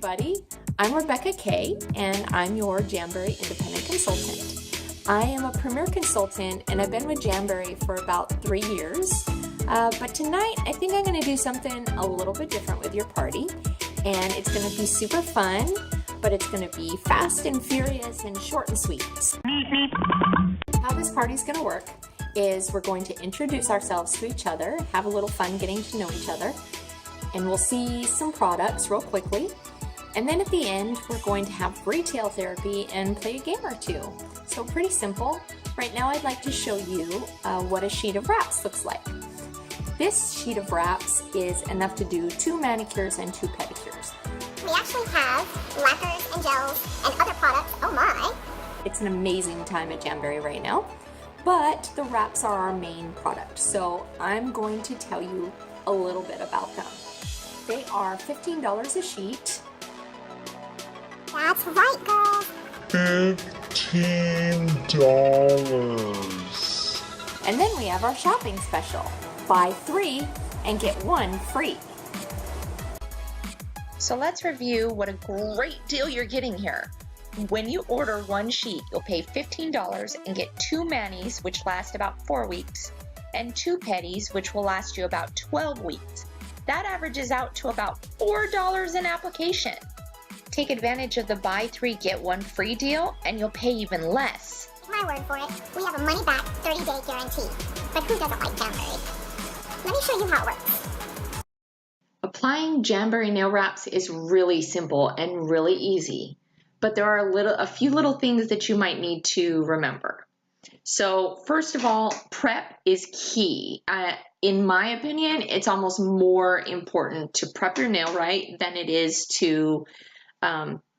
everybody. I'm Rebecca Kay, and I'm your Jamberry Independent Consultant. I am a Premier Consultant, and I've been with Jamberry for about 3 years. But tonight, I think I'm going to do something a little bit different with your party, and it's going to be super fun, but it's going to be fast and furious and short and sweet. How this party's going to work is we're going to introduce ourselves to each other, have a little fun getting to know each other, and we'll see some products real quickly. And then at the end, we're going to have retail therapy and play a game or two. So pretty simple. Right now, I'd like to show you what a sheet of wraps looks like. This sheet of wraps is enough to do 2 manicures and 2 pedicures. We actually have lacquers and gels and other products. Oh my! It's an amazing time at Jamberry right now, but the wraps are our main product. So I'm going to tell you a little bit about them. They are $15 a sheet. That's right, girl. $15. And then we have our shopping special. Buy 3 and get 1 free. So let's review what a great deal you're getting here. When you order 1 sheet, you'll pay $15 and get 2 manis, which last about 4 weeks, and 2 pedis, which will last you about 12 weeks. That averages out to about $4 an application. Take advantage of the buy 3, get 1 free deal, and you'll pay even less. My word for it, we have a money-back 30-day guarantee. But who doesn't like Jamberry? Let me show you how it works. Applying Jamberry nail wraps is really simple and really easy, but there are a few little things that you might need to remember. So first of all, prep is key. In my opinion, it's almost more important to prep your nail right than it is to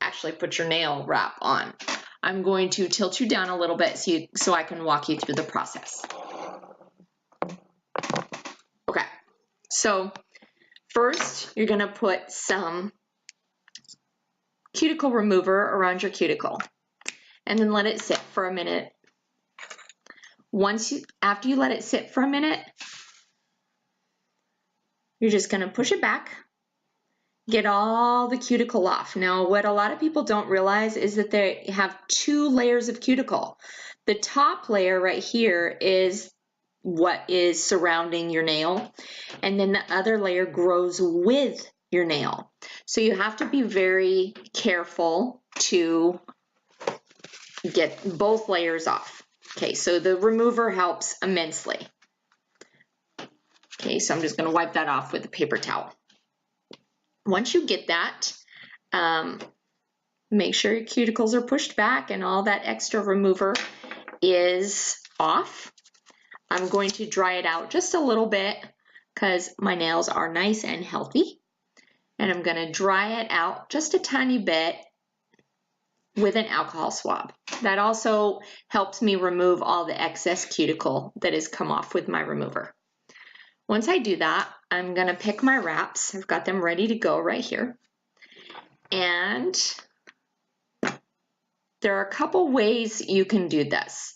actually put your nail wrap on. I'm going to tilt you down a little bit so I can walk you through the process. Okay, so first you're going to put some cuticle remover around your cuticle and then let it sit for a minute. After you let it sit for a minute, you're just going to push it back, get all the cuticle off. Now, what a lot of people don't realize is that they have 2 layers of cuticle. The top layer right here is what is surrounding your nail, and then the other layer grows with your nail. So you have to be very careful to get both layers off. Okay, so the remover helps immensely. Okay, so I'm just going to wipe that off with a paper towel. Once you get that, make sure your cuticles are pushed back and all that extra remover is off. I'm going to dry it out just a little bit because my nails are nice and healthy. And I'm going to dry it out just a tiny bit with an alcohol swab. That also helps me remove all the excess cuticle that has come off with my remover. Once I do that, I'm going to pick my wraps. I've got them ready to go right here. And there are a couple ways you can do this.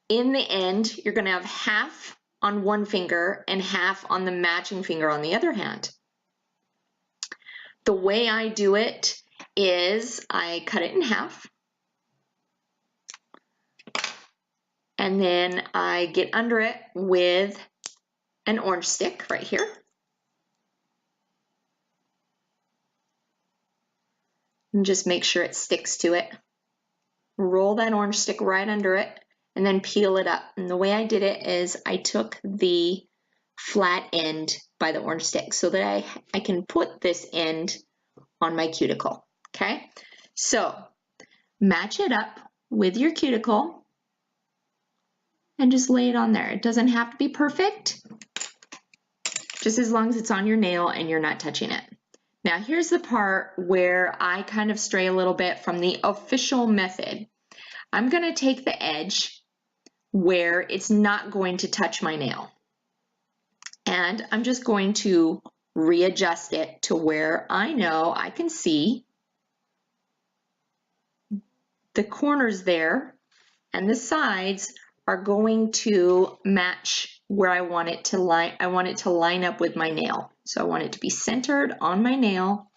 In the end, you're going to have half on one finger and half on the matching finger on the other hand. The way I do it is I cut it in half, and then I get under it with an orange stick right here. And just make sure it sticks to it. Roll that orange stick right under it and then peel it up. And the way I did it is I took the flat end by the orange stick so that I can put this end on my cuticle. Okay, so match it up with your cuticle and just lay it on there. It doesn't have to be perfect, just as long as it's on your nail and you're not touching it. Now here's the part where I kind of stray a little bit from the official method. I'm going to take the edge where it's not going to touch my nail, and I'm just going to readjust it to where I know I can see the corners there, and the sides are going to match where I want it to line. I want it to line up with my nail. So I want it to be centered on my nail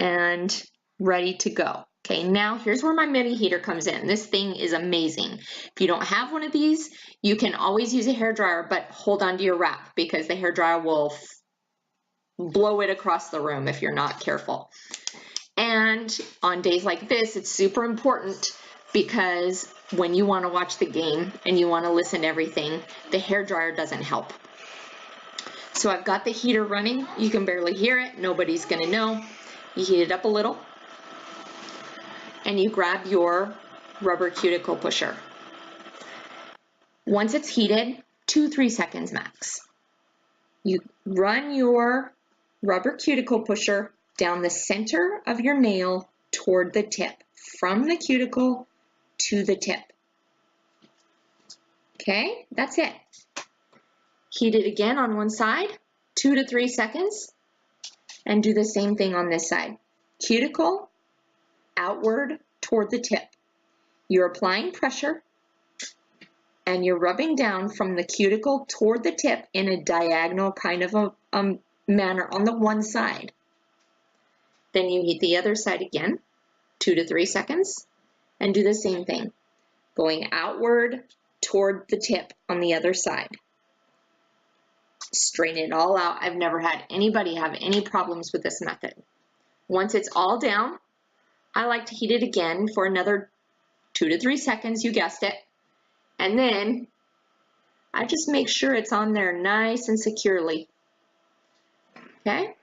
and ready to go. Okay, now here's where my mini heater comes in. This thing is amazing. If you don't have one of these, you can always use a hairdryer, but hold on to your wrap because the hairdryer will blow it across the room if you're not careful. And on days like this, it's super important because when you want to watch the game and you want to listen to everything, the hairdryer doesn't help. So I've got the heater running. You can barely hear it. Nobody's going to know. You heat it up a little and you grab your rubber cuticle pusher. Once it's heated, 2-3 seconds max. You run your rubber cuticle pusher down the center of your nail toward the tip, from the cuticle to the tip. Okay, that's it. Heat it again on one side, 2 to 3 seconds, and do the same thing on this side. Cuticle outward toward the tip. You're applying pressure and you're rubbing down from the cuticle toward the tip in a diagonal kind of a manner on the one side. Then you heat the other side again, 2 to 3 seconds, and do the same thing, going outward toward the tip on the other side. Strain it all out. I've never had anybody have any problems with this method. Once it's all down, I like to heat it again for another 2 to 3 seconds, you guessed it. And then I just make sure it's on there nice and securely. Okay?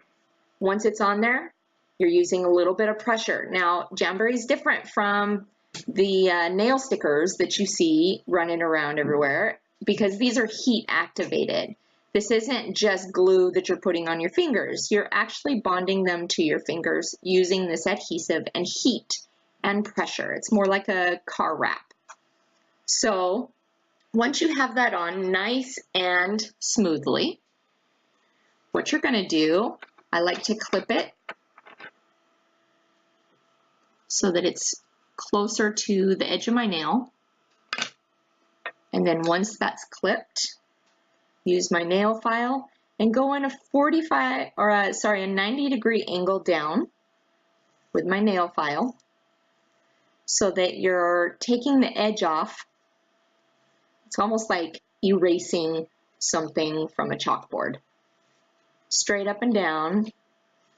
Once it's on there, you're using a little bit of pressure. Now, Jamberry is different from the nail stickers that you see running around everywhere because these are heat activated. This isn't just glue that you're putting on your fingers. You're actually bonding them to your fingers using this adhesive and heat and pressure. It's more like a car wrap. So once you have that on nice and smoothly, what you're going to do, I like to clip it so that it's closer to the edge of my nail. And then once that's clipped, use my nail file and go in a 90-degree angle down with my nail file so that you're taking the edge off. It's almost like erasing something from a chalkboard. Straight up and down.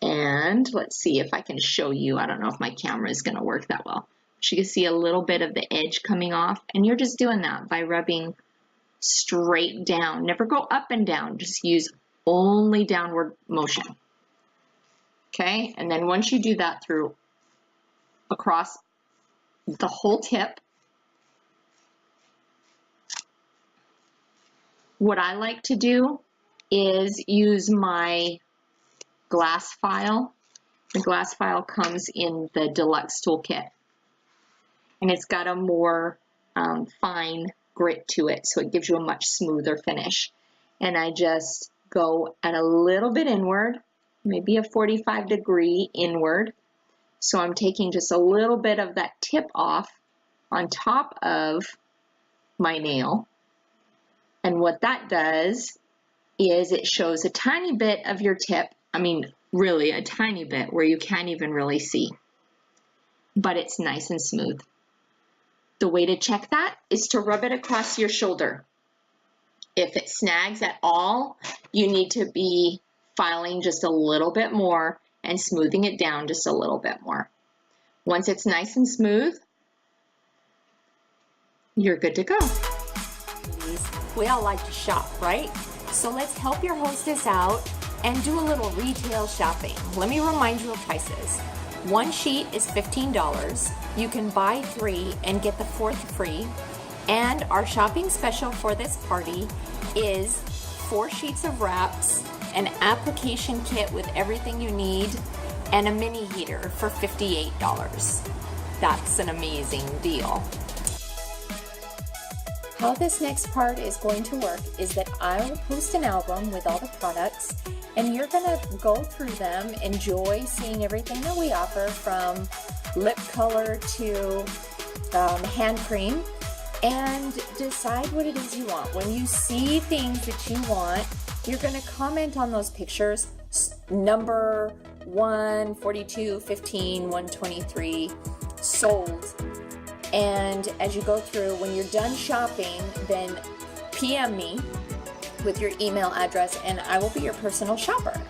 And let's see if I can show you. I don't know if my camera is going to work that well. But you can see a little bit of the edge coming off. And you're just doing that by rubbing straight down. Never go up and down. Just use only downward motion. Okay? And then once you do that through across the whole tip, what I like to do is use my glass file. The glass file comes in the deluxe toolkit and it's got a more fine grit to it, so it gives you a much smoother finish. And I just go at a little bit inward, maybe a 45-degree inward. So I'm taking just a little bit of that tip off on top of my nail. And what that does is it shows a tiny bit of your tip. I mean, really a tiny bit where you can't even really see, but it's nice and smooth. The way to check that is to rub it across your shoulder. If it snags at all, you need to be filing just a little bit more and smoothing it down just a little bit more. Once it's nice and smooth, you're good to go. We all like to shop, right? So let's help your hostess out and do a little retail shopping. Let me remind you of prices. One sheet is $15. You can buy 3 and get the 4th free. And our shopping special for this party is 4 sheets of wraps, an application kit with everything you need, and a mini heater for $58. That's an amazing deal. How this next part is going to work is that I'll post an album with all the products and you're going to go through them, enjoy seeing everything that we offer from lip color to hand cream, and decide what it is you want. When you see things that you want, you're going to comment on those pictures, number 142, 15, 123 sold. And as you go through, when you're done shopping, then PM me with your email address and I will be your personal shopper.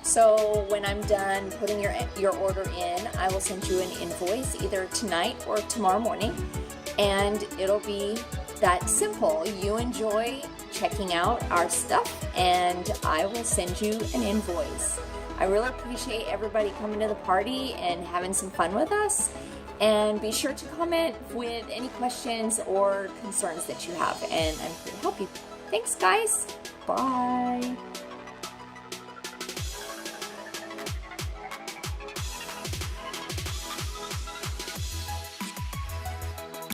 So when I'm done putting your order in, I will send you an invoice either tonight or tomorrow morning, and it'll be that simple. You enjoy checking out our stuff and I will send you an invoice. I really appreciate everybody coming to the party and having some fun with us, and be sure to comment with any questions or concerns that you have, and I'm here to help you. Thanks guys, bye.